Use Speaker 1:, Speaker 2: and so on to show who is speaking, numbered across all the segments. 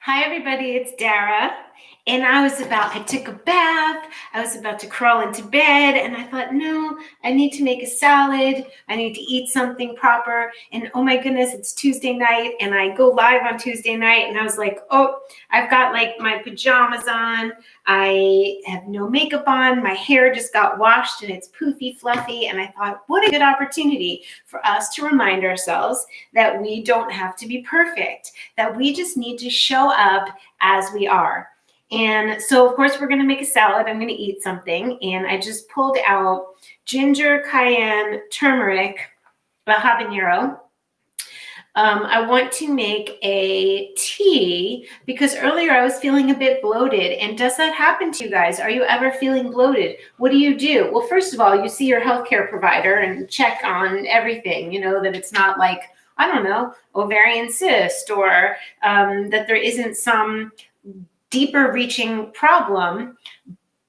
Speaker 1: Hi everybody, it's Dara. And I took a bath, I was about to crawl into bed, and I thought, no, I need to make a salad, I need to eat something proper, and oh my goodness, it's Tuesday night, and I go live on Tuesday night, and I was like, oh, I've got like my pajamas on, I have no makeup on, my hair just got washed, and it's poofy, fluffy, and I thought, what a good opportunity for us to remind ourselves that we don't have to be perfect, that we just need to show up as we are. And so, of course, we're going to make a salad. I'm going to eat something. And I just pulled out ginger, cayenne, turmeric, a habanero. I want to make a tea because earlier I was feeling a bit bloated. And does that happen to you guys? Are you ever feeling bloated? What do you do? Well, first of all, you see your healthcare provider and check on everything, that it's not like, I don't know, ovarian cyst or that there isn't some deeper reaching problem.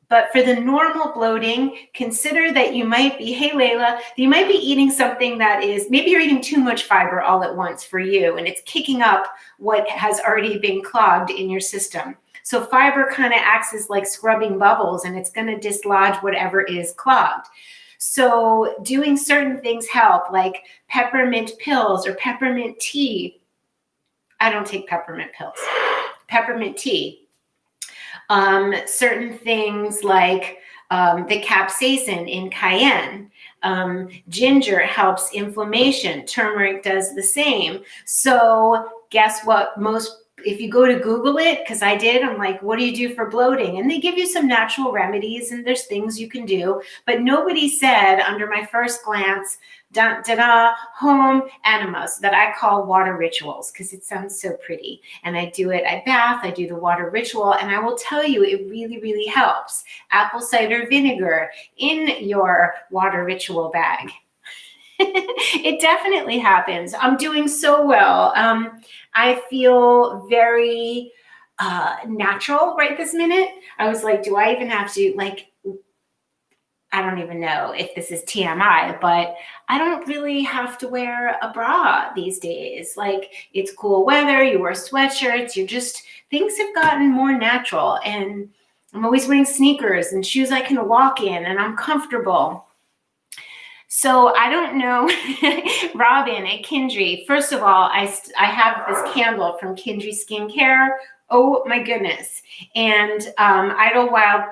Speaker 1: But for the normal bloating, consider that you might be, hey Layla, you might be eating something that is, maybe you're eating too much fiber all at once for you, and it's kicking up what has already been clogged in your system. So fiber kind of acts as like scrubbing bubbles, and it's going to dislodge whatever is clogged. So doing certain things help, like peppermint pills or peppermint tea. I don't take peppermint pills. Peppermint tea. Certain things like the capsaicin in cayenne. Ginger helps inflammation. Turmeric does the same. So guess what? If you go to Google it, because I did, I'm like, what do you do for bloating? And they give you some natural remedies and there's things you can do. But nobody said under my first glance, home enemas that I call water rituals because it sounds so pretty. And I do it, I bath, I do the water ritual, and I will tell you it really, really helps. Apple cider vinegar in your water ritual bag. It definitely happens. I'm doing so well. I feel very natural right this minute. I was like, do I even have to, I don't even know if this is TMI, but I don't really have to wear a bra these days. Like, it's cool weather, you wear sweatshirts, things have gotten more natural. And I'm always wearing sneakers and shoes I can walk in, and I'm comfortable. So I don't know, Robin at Kindry. First of all, I have this candle from Kindry Skincare. Oh my goodness. And Idlewild,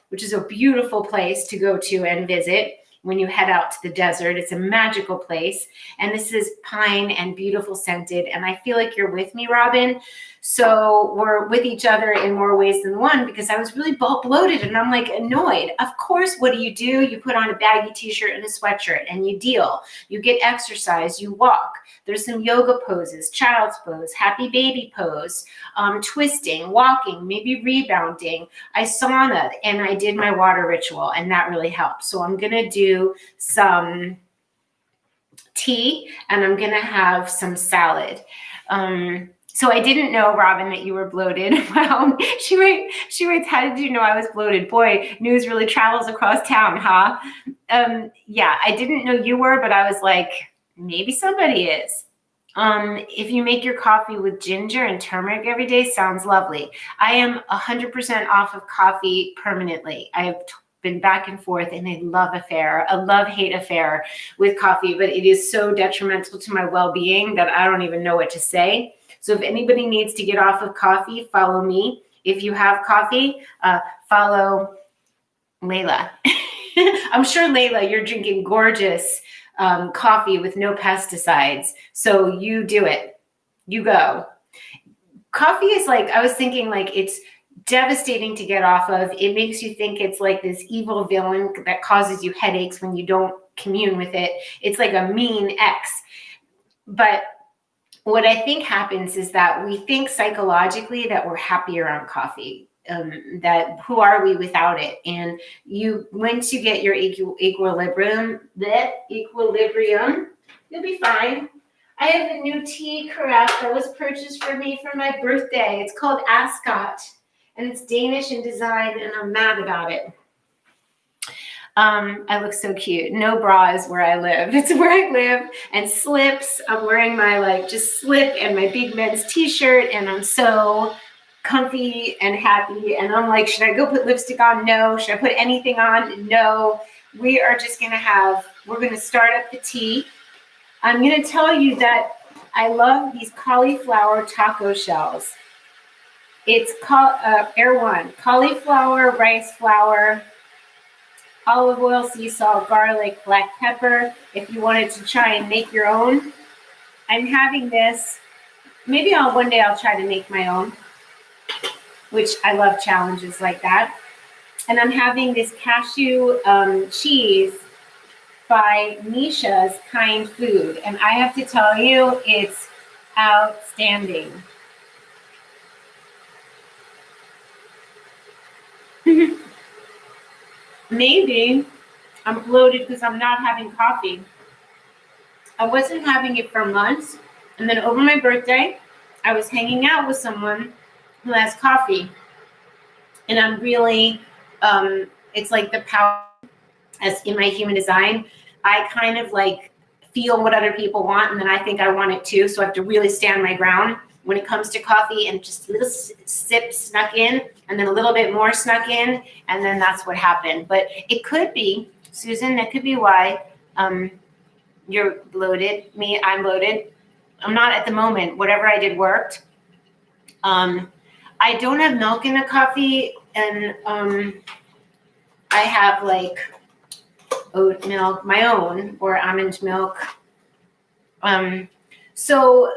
Speaker 1: which is a beautiful place to go to and visit when you head out to the desert. It's a magical place. And this is pine and beautiful scented. And I feel like you're with me, Robin. So we're with each other in more ways than one because I was really bloated and I'm like annoyed. Of course, what do? You put on a baggy t-shirt and a sweatshirt and you deal. You get exercise, you walk. There's some yoga poses, child's pose, happy baby pose, twisting, walking, maybe rebounding. I saunaed and I did my water ritual and that really helped. So I'm going to do some tea and I'm going to have some salad. So I didn't know, Robin, that you were bloated. Wow. She writes, how did you know I was bloated? Boy, news really travels across town, huh? Yeah, I didn't know you were, but I was like, maybe somebody is. If you make your coffee with ginger and turmeric every day, sounds lovely. I am 100% off of coffee permanently. I've been back and forth in a love-hate affair with coffee, but it is so detrimental to my well-being that I don't even know what to say. So if anybody needs to get off of coffee, follow me. If you have coffee, follow Layla. I'm sure, Layla, you're drinking gorgeous coffee with no pesticides. So you do it. You go. Coffee is like, I was thinking like it's devastating to get off of. It makes you think it's like this evil villain that causes you headaches when you don't commune with it. It's like a mean ex. But what I think happens is that we think psychologically that we're happy around coffee, that who are we without it? And once you get your equilibrium, you'll be fine. I have a new tea carafe that was purchased for me for my birthday. It's called Ascot, and it's Danish in design, and I'm mad about it. I look so cute. No bras where I live. It's where I live. And slips. I'm wearing my just slip and my big men's t-shirt, and I'm so comfy and happy. And I'm like, should I go put lipstick on? No. Should I put anything on? No. We are just going to we're going to start up the tea. I'm going to tell you that I love these cauliflower taco shells. It's Air One, cauliflower, rice flour, olive oil, sea salt, garlic, black pepper. If you wanted to try and make your own, I'm having this. Maybe one day I'll try to make my own, which I love challenges like that. And I'm having this cashew cheese by Misha's Kind Food. And I have to tell you, it's outstanding. Maybe I'm bloated because I'm not having coffee. I wasn't having it for months. And then over my birthday, I was hanging out with someone who has coffee. And I'm really, it's like the power as in my human design. I kind of like feel what other people want, and then I think I want it too. So I have to really stand my ground when it comes to coffee, and just a little sip snuck in, and then a little bit more snuck in, and then that's what happened. But it could be, Susan, that could be why you're bloated. I'm bloated. I'm not at the moment. Whatever I did worked. I don't have milk in the coffee, and I have like oat milk, my own, or almond milk. So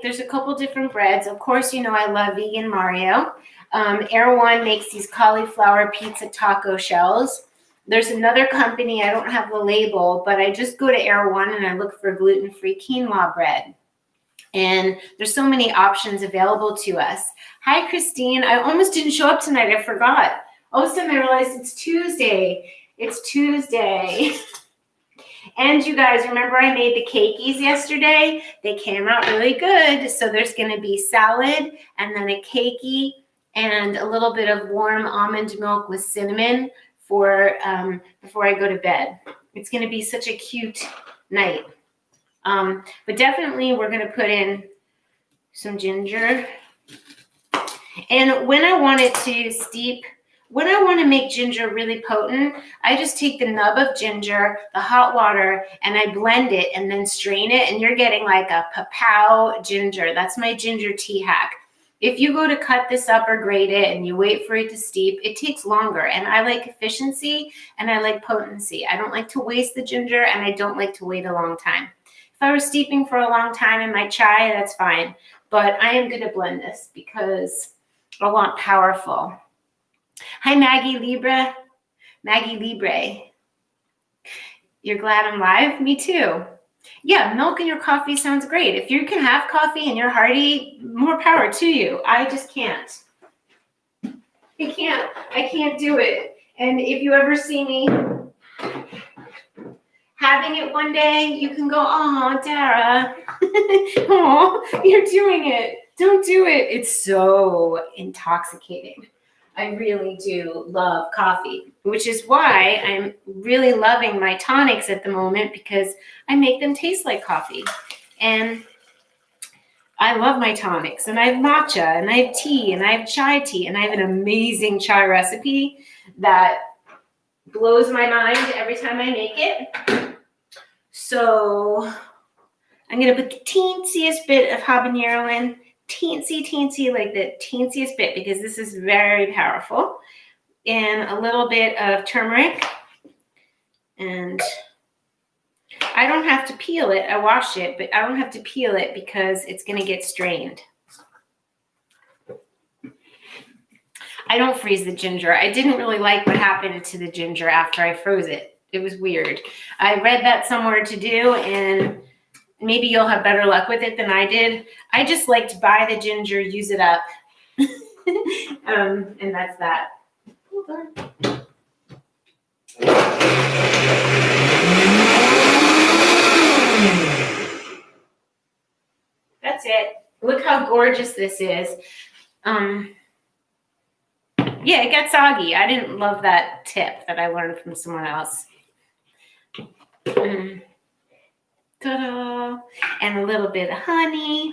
Speaker 1: there's a couple different breads. Of course, you know I love Vegan Mario. Air One makes these cauliflower pizza taco shells. There's another company, I don't have the label, but I just go to Air One and I look for gluten-free quinoa bread. And there's so many options available to us. Hi, Christine. I almost didn't show up tonight. I forgot. All of a sudden I realized it's Tuesday. It's Tuesday. And you guys, remember I made the cakeys yesterday? They came out really good. So there's going to be salad and then a cakey and a little bit of warm almond milk with cinnamon for before I go to bed. It's going to be such a cute night. But definitely we're going to put in some ginger. And when I want it to steep, when I want to make ginger really potent, I just take the nub of ginger, the hot water, and I blend it and then strain it. And you're getting like a papao ginger. That's my ginger tea hack. If you go to cut this up or grate it and you wait for it to steep, it takes longer. And I like efficiency and I like potency. I don't like to waste the ginger, and I don't like to wait a long time. If I were steeping for a long time in my chai, that's fine. But I am going to blend this because I want powerful. Hi, Maggie Libre. Maggie Libre. You're glad I'm live? Me too. Yeah, milk in your coffee sounds great. If you can have coffee and you're hearty, more power to you. I just can't. I can't do it. And if you ever see me having it one day, you can go, oh, Dara, oh, you're doing it. Don't do it. It's so intoxicating. I really do love coffee, which is why I'm really loving my tonics at the moment, because I make them taste like coffee. And I love my tonics, and I have matcha, and I have tea, and I have chai tea, and I have an amazing chai recipe that blows my mind every time I make it. So I'm going to put the teensiest bit of habanero in, teensy, like the teensiest bit, because this is very powerful, and a little bit of turmeric. And I don't have to peel it. I wash it, but I don't have to peel it because it's going to get strained. I don't freeze the ginger. I didn't really like what happened to the ginger after I froze it. It was weird. I read that somewhere to do, and maybe you'll have better luck with it than I did. I just like to buy the ginger, use it up. And that's that. Hold on. That's it. Look how gorgeous this is. Yeah, it got soggy. I didn't love that tip that I learned from someone else. Ta-da! And a little bit of honey.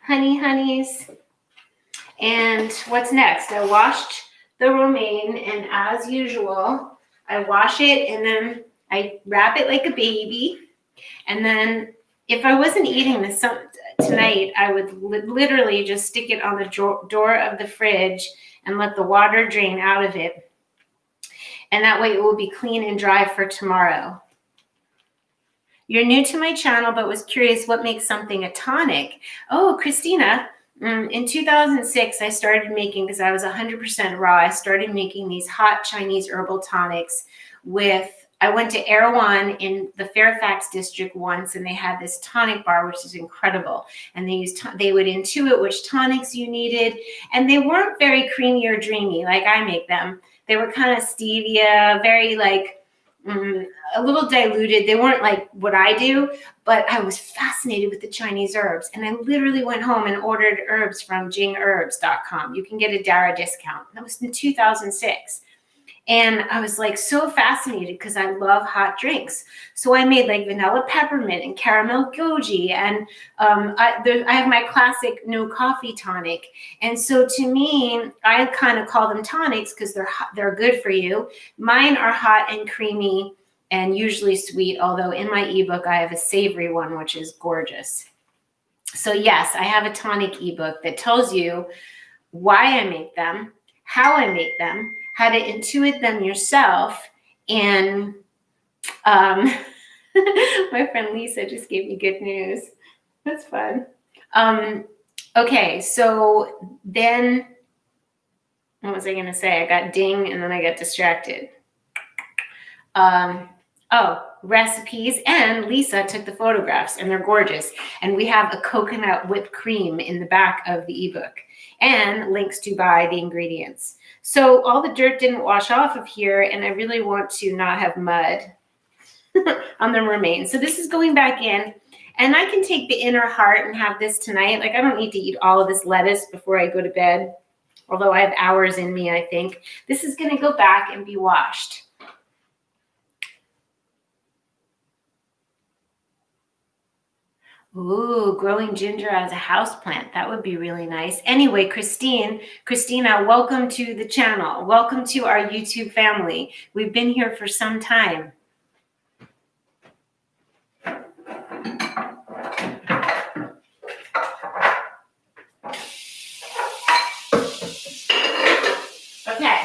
Speaker 1: Honeys. And what's next? I washed the romaine, and as usual, I wash it and then I wrap it like a baby. And then if I wasn't eating this tonight, I would literally just stick it on the door of the fridge and let the water drain out of it. And that way it will be clean and dry for tomorrow. You're new to my channel, but was curious what makes something a tonic. Oh, Christina, in 2006, I started making, because I was 100% raw, I started making these hot Chinese herbal tonics with, I went to Erewhon in the Fairfax district once, and they had this tonic bar, which is incredible. And they would intuit which tonics you needed. And they weren't very creamy or dreamy like I make them. They were kind of stevia, very like, a little diluted. They weren't like what I do, but I was fascinated with the Chinese herbs. And I literally went home and ordered herbs from jingherbs.com. You can get a Dara discount. That was in 2006. And I was like so fascinated because I love hot drinks. So I made like vanilla peppermint and caramel goji. And I have my classic no coffee tonic. And so to me, I kind of call them tonics because they're good for you. Mine are hot and creamy and usually sweet, although in my ebook, I have a savory one, which is gorgeous. So yes, I have a tonic ebook that tells you why I make them, how I make them, how to intuit them yourself. And my friend Lisa just gave me good news. That's fun. Okay, so then, what was I going to say? I got ding and then I got distracted. Recipes, and Lisa took the photographs and they're gorgeous. And we have a coconut whipped cream in the back of the ebook and links to buy the ingredients. So all the dirt didn't wash off of here, and I really want to not have mud on the romaine. So this is going back in, and I can take the inner heart and have this tonight. Like I don't need to eat all of this lettuce before I go to bed, although I have hours in me, I think. This is going to go back and be washed. Ooh, growing ginger as a houseplant. That would be really nice. Anyway, Christina, welcome to the channel. Welcome to our YouTube family. We've been here for some time. Okay,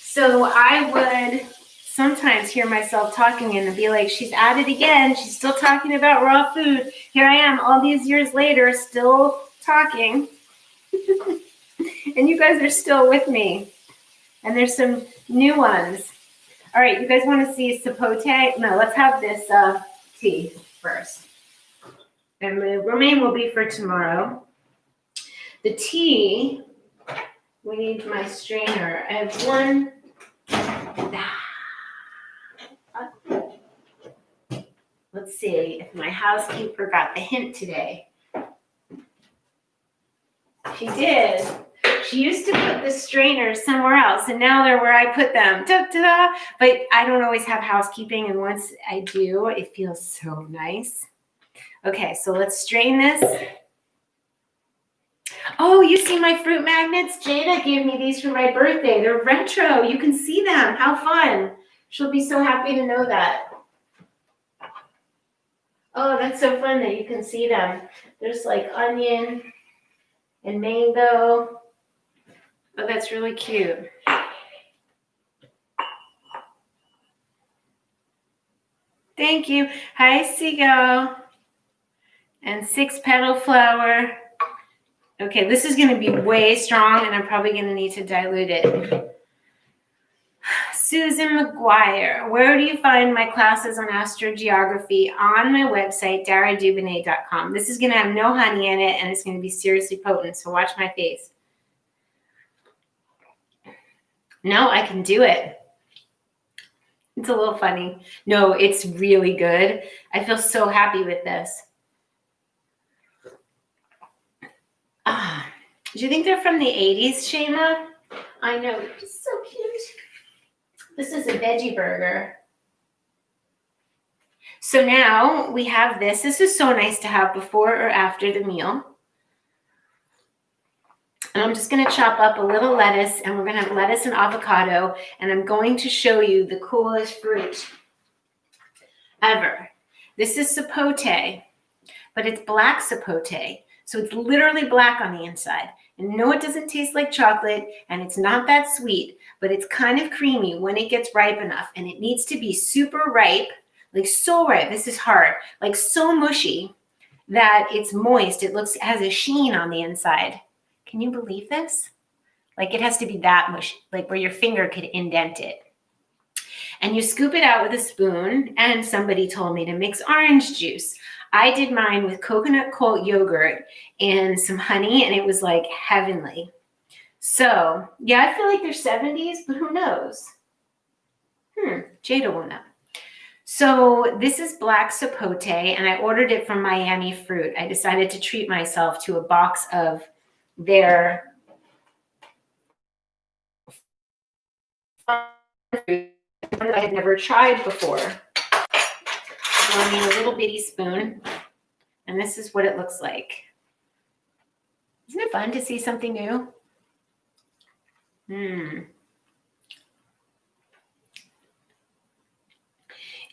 Speaker 1: so I would sometimes hear myself talking and be like, she's at it again. She's still talking about raw food. Here I am all these years later, still talking. And you guys are still with me. And there's some new ones. All right, you guys want to see Sapote? No, let's have this tea first. And the romaine will be for tomorrow. The tea, we need my strainer. I have one. Let's see if my housekeeper got the hint today. She did. She used to put the strainers somewhere else, and now they're where I put them. Da-da-da. But I don't always have housekeeping, and once I do, it feels so nice. Okay, so let's strain this. Oh, you see my fruit magnets? Jada gave me these for my birthday. They're retro. You can see them. How fun. She'll be so happy to know that. Oh, that's so fun that you can see them. There's like onion and mango. Oh, that's really cute. Thank you. Hi, Seagull. And 6-petal flower. Okay, this is going to be way strong, and I'm probably going to need to dilute it. Susan McGuire, where do you find my classes on astrogeography? On my website, DARA'S. This is going to have no honey in it, and it's going to be seriously potent, so watch my face. No, I can do it. It's a little funny. No, it's really good. I feel so happy with this. Do you think they're from the 80s, Shayma? I know, it's so cute. This is a veggie burger. So now we have this. This is so nice to have before or after the meal. And I'm just going to chop up a little lettuce, and we're going to have lettuce and avocado, and I'm going to show you the coolest fruit ever. This is sapote, but it's black sapote. So it's literally black on the inside. And no, it doesn't taste like chocolate, and it's not that sweet, but it's kind of creamy when it gets ripe enough, and it needs to be super ripe, like so ripe. This is hard, like so mushy that it's moist. It has a sheen on the inside. Can you believe this? Like it has to be that mushy, like where your finger could indent it. And you scoop it out with a spoon, and somebody told me to mix orange juice. I did mine with coconut cold yogurt and some honey, and it was like heavenly. So yeah, I feel like they're 70s, but who knows? Jada will know. So this is black sapote, and I ordered it from Miami Fruit. I decided to treat myself to a box of their fruit that I had never tried before. So I need a little bitty spoon, and this is what it looks like. Isn't it fun to see something new?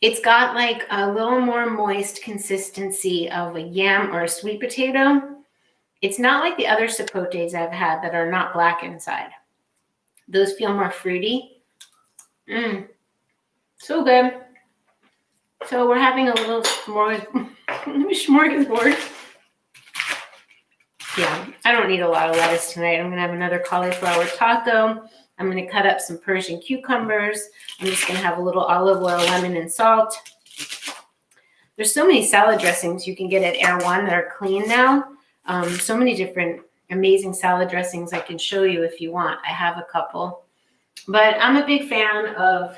Speaker 1: It's got like a little more moist consistency of a yam or a sweet potato. It's not like the other sapotes I've had that are not black inside. Those feel more fruity. So good. So we're having a little smorgasbord. Yeah, I don't need a lot of lettuce tonight. I'm going to have another cauliflower taco. I'm going to cut up some Persian cucumbers. I'm just going to have a little olive oil, lemon, and salt. There's so many salad dressings you can get at Air One that are clean now. So many different amazing salad dressings I can show you if you want. I have a couple. But I'm a big fan of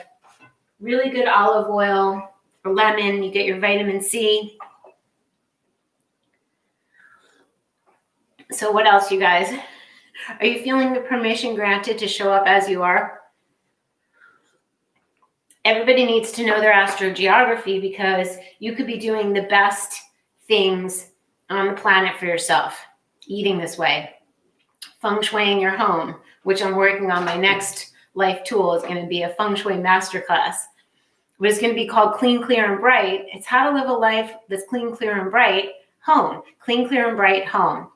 Speaker 1: really good olive oil or lemon. You get your vitamin C. So what else, you guys? Are you feeling the permission granted to show up as you are? Everybody needs to know their astrogeography, because you could be doing the best things on the planet for yourself, eating this way, feng shuiing your home, which I'm working on. My next life tool is going to be a feng shui masterclass. But it's going to be called Clean, Clear, and Bright. It's how to live a life that's clean, clear, and bright home. Clean, clear, and bright home.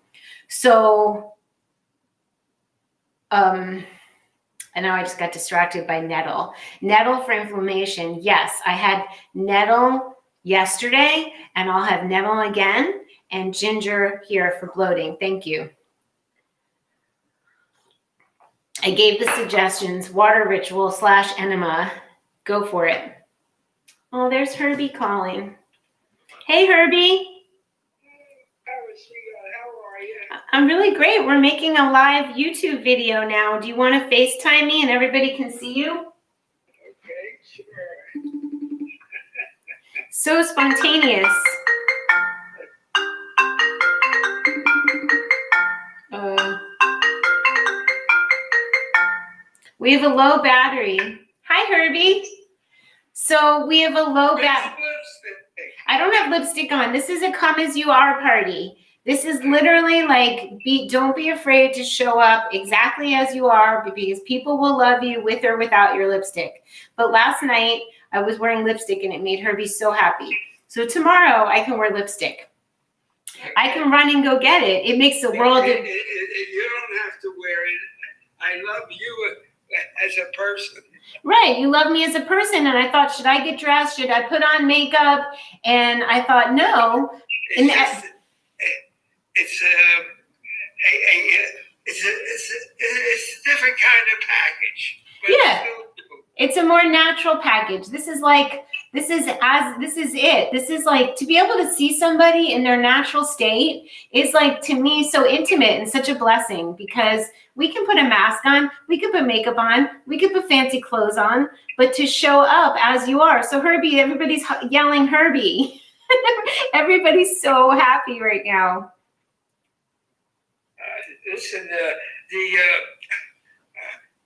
Speaker 1: So, and now I just got distracted by nettle. Nettle for inflammation. Yes, I had nettle yesterday, and I'll have nettle again, and ginger here for bloating. Thank you. I gave the suggestions, water ritual / enema. Go for it. Oh, there's Herbie calling. Hey, Herbie. I'm really great. We're making a live YouTube video now. Do you want to FaceTime me and everybody can see you?
Speaker 2: Okay, sure.
Speaker 1: So spontaneous. We have a low battery. Hi, Herbie. So we have a low battery. I don't have lipstick on. This is a come as you are party. This is literally like, don't be afraid to show up exactly as you are, because people will love you with or without your lipstick. But last night I was wearing lipstick and it made Herbie so happy. So tomorrow I can wear lipstick. I can run and go get it. It makes the world.
Speaker 2: You don't have to wear it. I love you as a person.
Speaker 1: Right. You love me as a person. And I thought, should I get dressed? Should I put on makeup? And I thought, no.
Speaker 2: It's a different kind of package.
Speaker 1: Yeah. It's a more natural package. This is it. This is like, to be able to see somebody in their natural state is like, to me, so intimate and such a blessing, because we can put a mask on, we can put makeup on, we can put fancy clothes on, but to show up as you are. So Herbie, everybody's yelling Herbie. Everybody's so happy right now.
Speaker 2: Listen,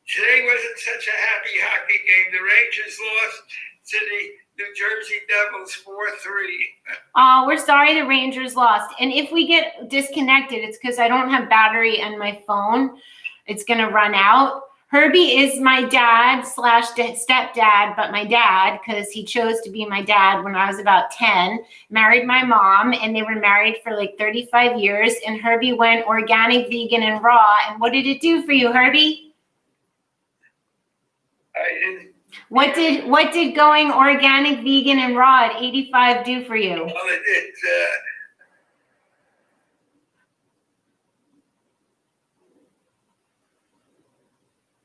Speaker 2: Today wasn't such a happy hockey game. The Rangers lost to the New Jersey Devils 4-3.
Speaker 1: Oh, we're sorry the Rangers lost. And if we get disconnected, it's because I don't have battery on my phone. It's going to run out. Herbie is my dad / stepdad, but my dad, because he chose to be my dad when I was about 10, married my mom, and they were married for like 35 years. And Herbie went organic, vegan, and raw. And what did it do for you, Herbie? What did going organic, vegan, and raw at 85 do for you?
Speaker 2: Well,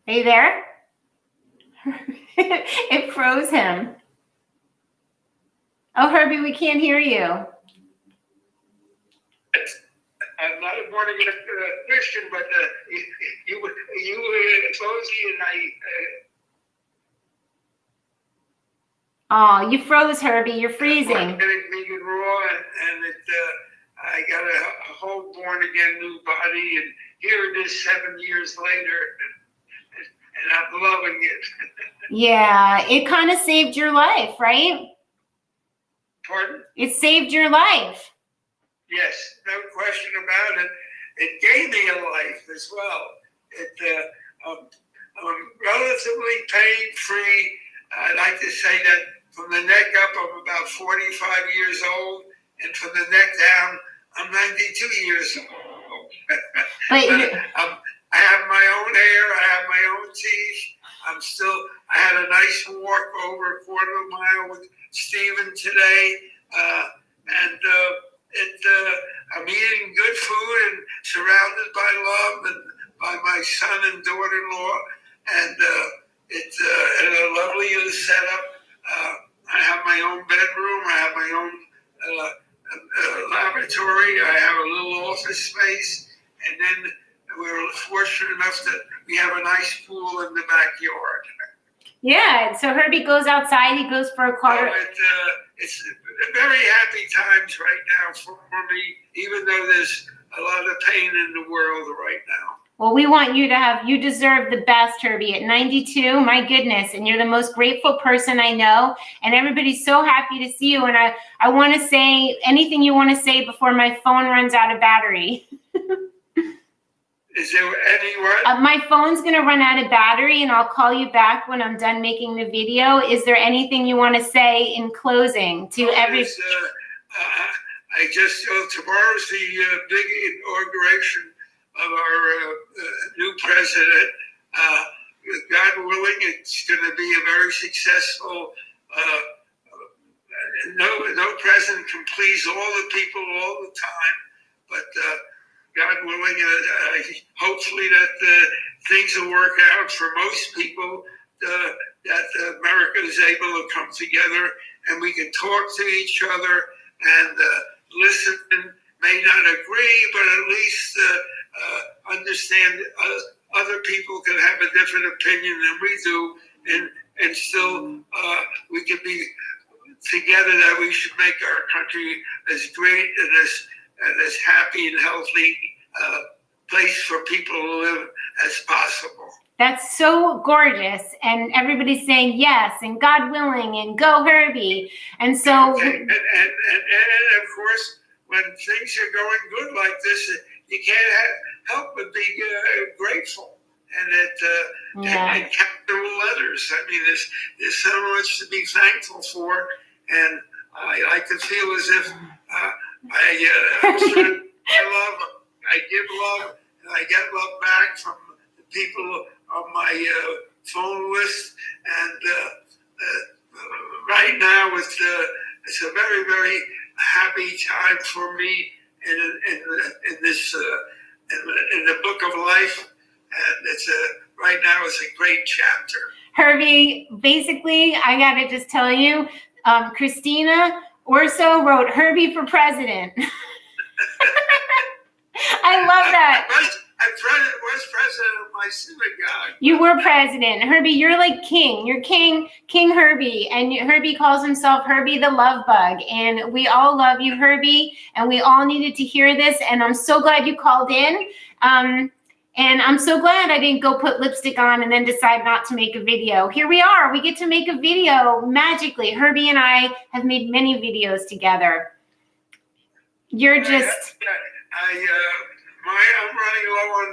Speaker 1: Are you there? It froze him. Oh, Herbie, we can't hear you.
Speaker 2: I'm not a born again Christian, but you exposed me, and
Speaker 1: Oh, you froze, Herbie. You're freezing.
Speaker 2: Vegan raw, and I got a whole born again new body, and here it is 7 years later, and I'm loving it.
Speaker 1: Yeah, it kind of saved your life, right?
Speaker 2: Pardon?
Speaker 1: It saved your life.
Speaker 2: Yes, no question about it. It gave me a life as well. I'm relatively pain-free. I like to say that from the neck up, I'm about 45 years old, and from the neck down, I'm 92 years old. But I have my own hair. I have my own teeth. I had a nice walk over a quarter of a mile with Stephen today, and I'm eating good food and surrounded by love and by my son and daughter-in-law, and it's a lovely setup. I have my own bedroom. I have my own laboratory. I have a little office space, and then we're fortunate enough that we have a nice pool in the backyard.
Speaker 1: Yeah, so Herbie goes outside. He goes for a quarter.
Speaker 2: So it's very happy times right now for me, even though there's a lot of pain in the world right now.
Speaker 1: Well, we want you to you deserve the best, Herbie. At 92, my goodness, and you're the most grateful person I know, and everybody's so happy to see you, and I want to say anything you want to say before my phone runs out of battery.
Speaker 2: Is there any what?
Speaker 1: My phone's going to run out of battery, and I'll call you back when I'm done making the video. Is there anything you want to say in closing to every...
Speaker 2: Tomorrow's the big inauguration of our new president. God willing, it's going to be a very successful. No president can please all the people all the time, but God willing, hopefully that things will work out for most people. That America is able to come together and we can talk to each other and listen. May not agree, but at least understand other people can have a different opinion than we do, and still we can be together. That we should make our country as great and as happy and healthy place for people to live as possible.
Speaker 1: That's so gorgeous, and everybody's saying yes, and God willing, and go Herbie. And so,
Speaker 2: okay. and of course, when things are going good like this, you can't help but be grateful. And and capital letters. I mean, there's so much to be thankful for, and I like to feel as if I give love, and I get love back from the people on my phone list. And right now, it's a very, very happy time for me in this in the book of life, and right now it's a great chapter.
Speaker 1: Herbie, basically, I gotta just tell you, Christina Orso wrote Herbie for president. I love that.
Speaker 2: I was president of my synagogue.
Speaker 1: You were president. Herbie, you're like king. You're King Herbie. And Herbie calls himself Herbie the Love Bug. And we all love you, Herbie. And we all needed to hear this. And I'm so glad you called in. And I'm so glad I didn't go put lipstick on and then decide not to make a video. Here we are. We get to make a video magically. Herbie and I have made many videos together. You're just...
Speaker 2: I'm running low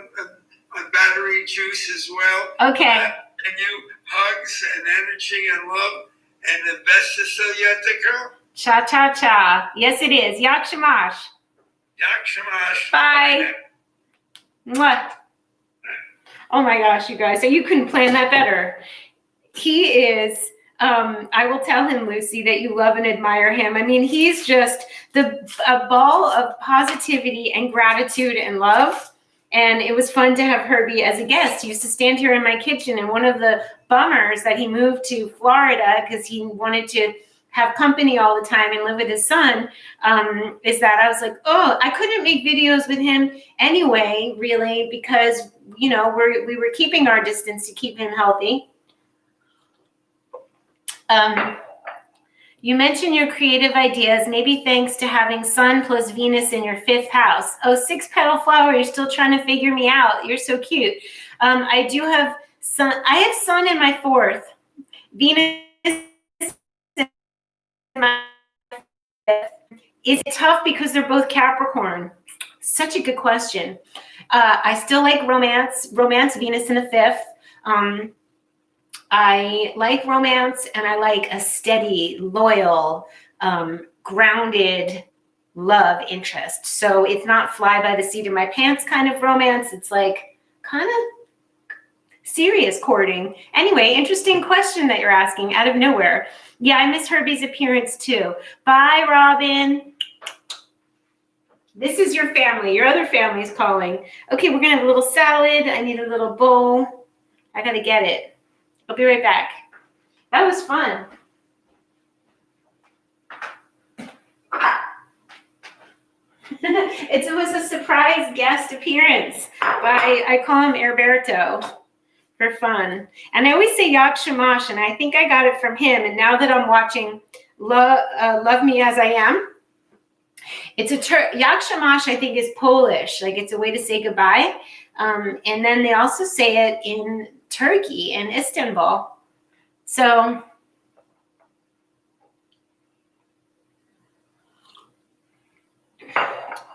Speaker 2: on battery juice as well.
Speaker 1: Okay.
Speaker 2: And you hugs and energy and love. And the best is still yet to come.
Speaker 1: Cha cha cha. Yes, it is. Yak shamash.
Speaker 2: Yak shamash.
Speaker 1: Bye. Mwah. Oh my gosh, you guys. So you couldn't plan that better. He is, I will tell him, Lucy, that you love and admire him. I mean, he's just a ball of positivity and gratitude and love. And it was fun to have Herbie as a guest. He used to stand here in my kitchen, and one of the bummers that he moved to Florida because he wanted to have company all the time and live with his son, is that I was like, oh, I couldn't make videos with him anyway, really, because, you know, we were keeping our distance to keep him healthy. You mentioned your creative ideas, maybe thanks to having Sun plus Venus in your 5th house. Oh, 6-petal flower, you're still trying to figure me out. You're so cute. I do have Sun. I have Sun in my 4th. Venus in my 5th. Is it tough because they're both Capricorn? Such a good question. I still like romance. Romance, Venus in the 5th. I like romance, and I like a steady, loyal, grounded love interest. So it's not fly by the seat of my pants kind of romance. It's like kind of serious courting. Anyway, interesting question that you're asking out of nowhere. Yeah, I miss Herbie's appearance too. Bye, Robin. This is your family. Your other family is calling. Okay, we're going to have a little salad. I need a little bowl. I got to get it. I'll be right back. That was fun. It was a surprise guest appearance by, I call him Herberto for fun. And I always say Yak Shamash, and I think I got it from him. And now that I'm watching Love Me As I Am, it's Yak Shamash, I think, is Polish. Like, it's a way to say goodbye. And then they also say it in Turkey and Istanbul. So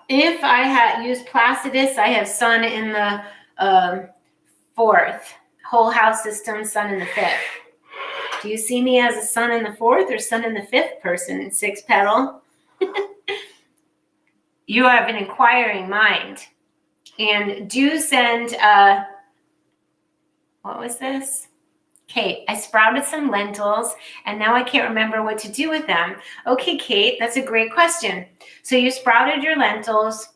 Speaker 1: if I had used Placidus, I have Sun in the 4th. Whole house system, Sun in the 5th. Do you see me as a Sun in the 4th or Sun in the 5th person? 6-petal. You have an inquiring mind. And do send what was this? Kate, I sprouted some lentils, and now I can't remember what to do with them. Okay, Kate, that's a great question. So you sprouted your lentils.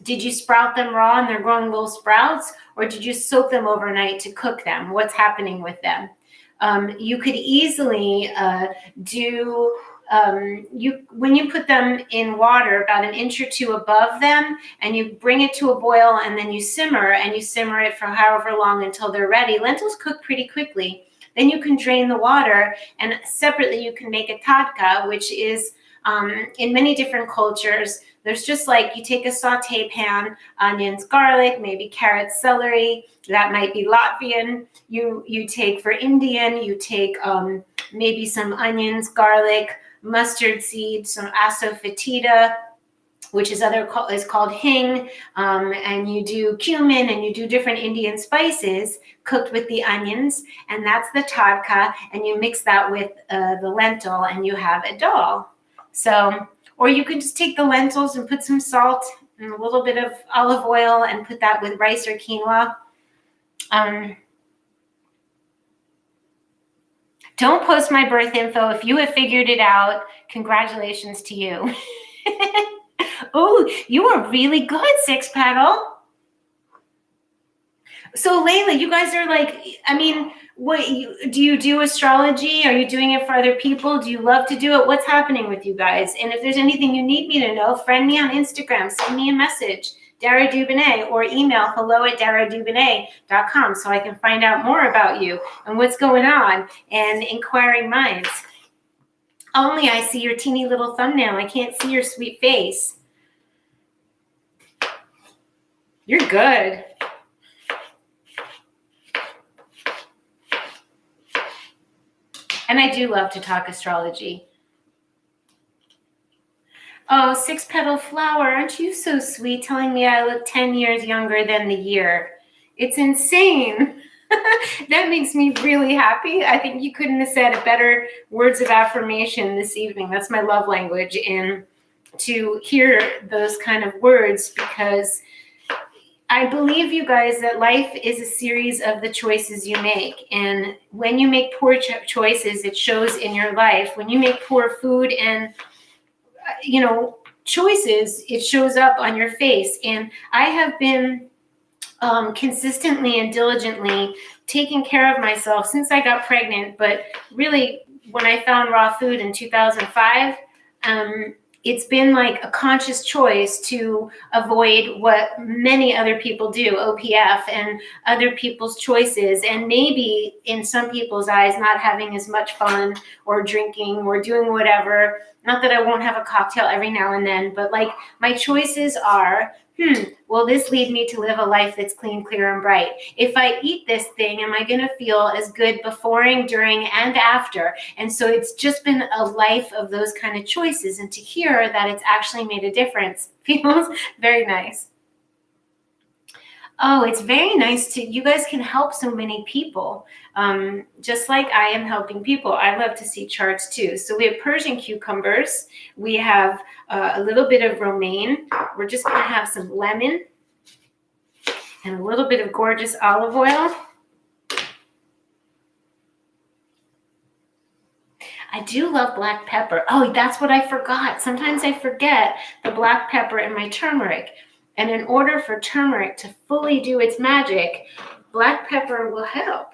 Speaker 1: Did you sprout them raw and they're growing little sprouts, or did you soak them overnight to cook them? What's happening with them? You could easily when you put them in water about an inch or 2 above them, and you bring it to a boil, and then you simmer it for however long until they're ready. Lentils cook pretty quickly. Then you can drain the water, and separately you can make a tadka, which is in many different cultures. There's just like, you take a saute pan, onions, garlic, maybe carrots, celery. That might be Latvian. You take for Indian, you take maybe some onions, garlic, mustard seed, some asafoetida, which is called hing, and you do cumin, and you do different Indian spices cooked with the onions, and that's the tadka, and you mix that with the lentil, and you have a dal. So, or you can just take the lentils and put some salt and a little bit of olive oil and put that with rice or quinoa. Don't post my birth info. If you have figured it out, congratulations to you. Oh, you are really good, 6-petal. So Layla, you guys are like, I mean, do you do astrology? Are you doing it for other people? Do you love to do it? What's happening with you guys? And if there's anything you need me to know, friend me on Instagram, send me a message, Dara Dubinet, or email hello@daradubinet.com so I can find out more about you and what's going on and inquiring minds. Only I see your teeny little thumbnail. I can't see your sweet face. You're good. And I do love to talk astrology. Oh, 6-petal flower, aren't you so sweet, telling me I look 10 years younger than the year? It's insane. That makes me really happy. I think you couldn't have said a better words of affirmation this evening. That's my love language, and to hear those kind of words, because I believe, you guys, that life is a series of the choices you make. And when you make poor choices, it shows in your life. When you make poor food and choices, it shows up on your face. And I have been consistently and diligently taking care of myself since I got pregnant. But really, when I found raw food in 2005, it's been like a conscious choice to avoid what many other people do, OPF and other people's choices, and maybe in some people's eyes not having as much fun or drinking or doing whatever. Not that I won't have a cocktail every now and then, but like my choices are, will this lead me to live a life that's clean, clear, and bright? If I eat this thing, am I going to feel as good before, during, and after? And so it's just been a life of those kind of choices. And to hear that it's actually made a difference feels very nice. Oh, it's very nice you guys can help so many people, just like I am helping people. I love to see charts too. So we have Persian cucumbers. We have a little bit of romaine. We're just going to have some lemon and a little bit of gorgeous olive oil. I do love black pepper. Oh, that's what I forgot. Sometimes I forget the black pepper and my turmeric. And in order for turmeric to fully do its magic, black pepper will help.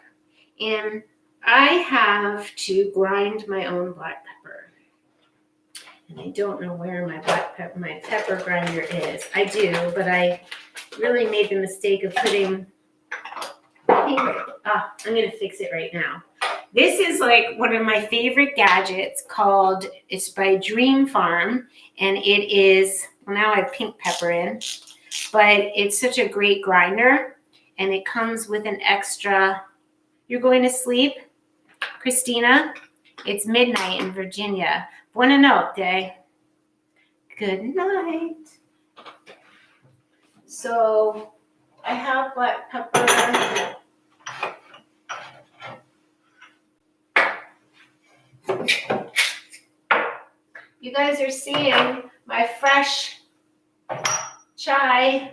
Speaker 1: And I have to grind my own black pepper. And I don't know where my pepper grinder is. I do, but I really made the mistake of putting, I'm going to fix it right now. This is like one of my favorite gadgets it's by Dream Farm. And it is, well, now I have pink pepper in. But it's such a great grinder, and it comes with an extra. You're going to sleep, Christina? It's midnight in Virginia. Buona notte. Good night. So I have black pepper. You guys are seeing my fresh chai.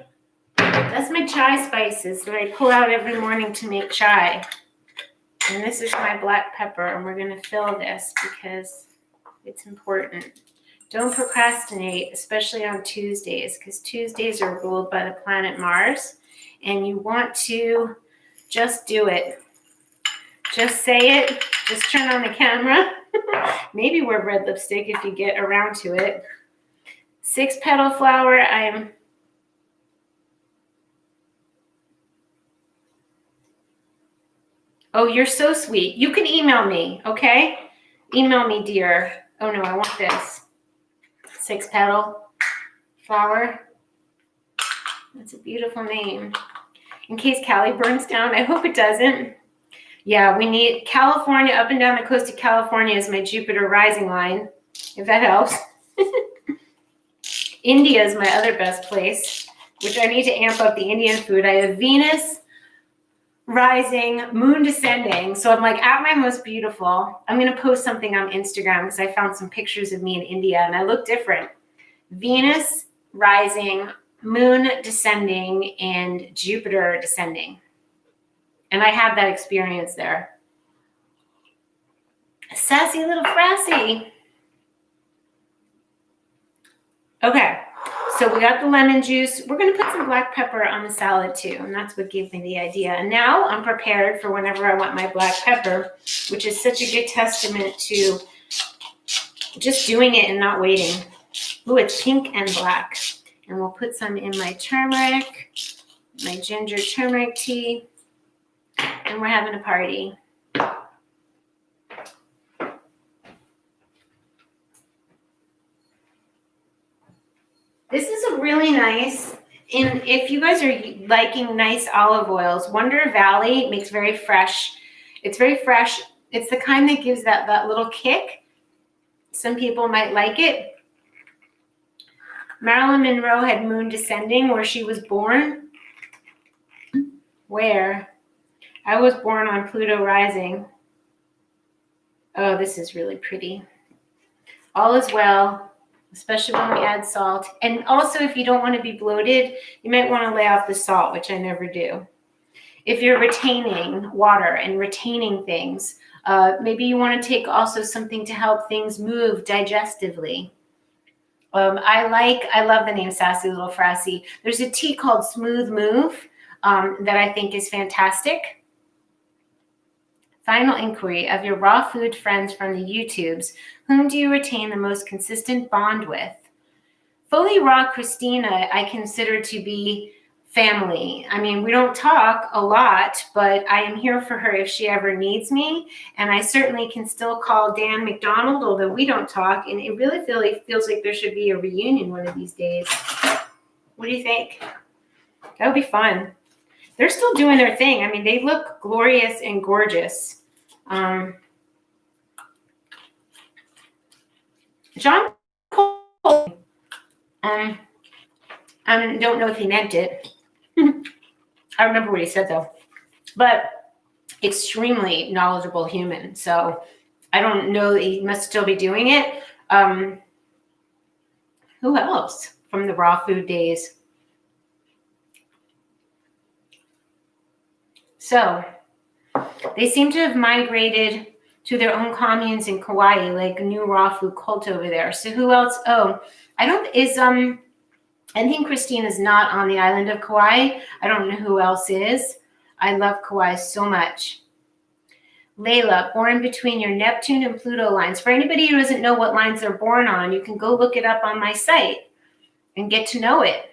Speaker 1: That's my chai spices that I pull out every morning to make chai. And this is my black pepper, and we're going to fill this because it's important. Don't procrastinate, especially on Tuesdays, because Tuesdays are ruled by the planet Mars, and you want to just do it. Just say it. Just turn on the camera. Maybe wear red lipstick if you get around to it. 6-petal flower. Oh, you're so sweet. You can email me, okay? Email me, dear. Oh, no, I want this. 6-petal flower. That's a beautiful name. In case Cali burns down, I hope it doesn't. Yeah, we need California, up and down the coast of California is my Jupiter rising line, if that helps. India is my other best place, which I need to amp up the Indian food. I have Venus rising, moon descending. So I'm like at my most beautiful. I'm going to post something on Instagram because I found some pictures of me in India and I look different. Venus rising, moon descending, and Jupiter descending. And I had that experience there. Sassy little frassy. Okay, so we got the lemon juice. We're going to put some black pepper on the salad too, and that's what gave me the idea. And now I'm prepared for whenever I want my black pepper, which is such a good testament to just doing it and not waiting. Ooh, it's pink and black. And we'll put some in my turmeric, my ginger turmeric tea, and we're having a party. This is a really nice, and if you guys are liking nice olive oils, Wonder Valley makes very fresh. It's very fresh It's the kind that gives that little kick. Some people might like it. Marilyn Monroe had moon descending where she was born. Where? I was born on Pluto rising. Oh, this is really pretty. All is well, especially when we add salt. And also, if you don't want to be bloated, you might want to lay off the salt, which I never do. If you're retaining water and retaining things, maybe you want to take also something to help things move digestively. I love the name Sassy Little Frassy. There's a tea called Smooth Move that I think is fantastic. Final inquiry of your raw food friends from the YouTubes, whom do you retain the most consistent bond with? Fully Raw Christina, I consider to be family. I mean, we don't talk a lot, but I am here for her if she ever needs me. And I certainly can still call Dan McDonald, although we don't talk. And it really feels like there should be a reunion one of these days. What do you think? That would be fun. They're still doing their thing. I mean, they look glorious and gorgeous. John Cole, I don't know if he meant it. I remember what he said though, but extremely knowledgeable human. So I don't know, he must still be doing it. Who else from the raw food days? So they seem to have migrated to their own communes in Kauai, like a new raw food cult over there. So who else? Oh, I think Christina's not on the island of Kauai. I don't know who else is. I love Kauai so much. Layla, born between your Neptune and Pluto lines. For anybody who doesn't know what lines they're born on, you can go look it up on my site and get to know it.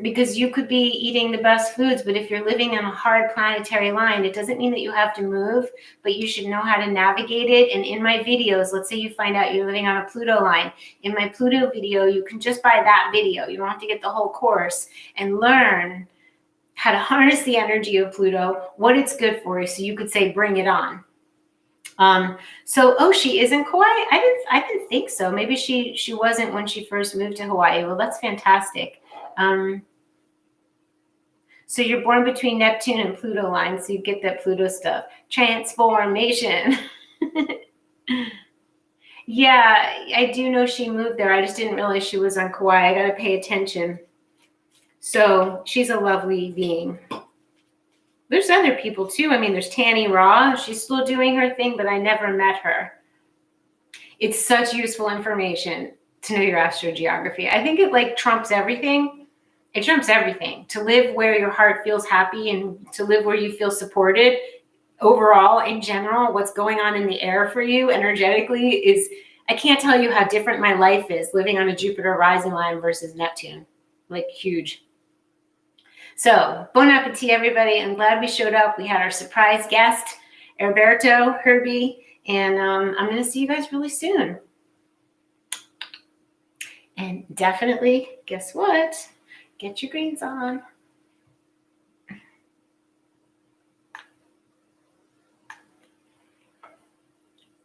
Speaker 1: Because you could be eating the best foods, but if you're living in a hard planetary line, it doesn't mean that you have to move, but you should know how to navigate it. And in my videos, let's say you find out you're living on a Pluto line. In my Pluto video, you can just buy that video. You don't have to get the whole course and learn how to harness the energy of Pluto, what it's good for you. So you could say, bring it on. She is in Kauai? I didn't think so. Maybe she wasn't when she first moved to Hawaii. Well, that's fantastic. So you're born between Neptune and Pluto lines, so you get that Pluto stuff. Transformation. Yeah, I do know she moved there. I just didn't realize she was on Kauai. I got to pay attention. So she's a lovely being. There's other people too. I mean, there's Tanny Raw. She's still doing her thing, but I never met her. It's such useful information to know your astrogeography. I think it trumps everything. It trumps everything. To live where your heart feels happy and to live where you feel supported overall in general, what's going on in the air for you energetically is, I can't tell you how different my life is living on a Jupiter rising line versus Neptune. Huge. So, bon appetit, everybody. I'm glad we showed up. We had our surprise guest, Alberto, Herbie, and I'm going to see you guys really soon. And definitely, guess what? Get your greens on.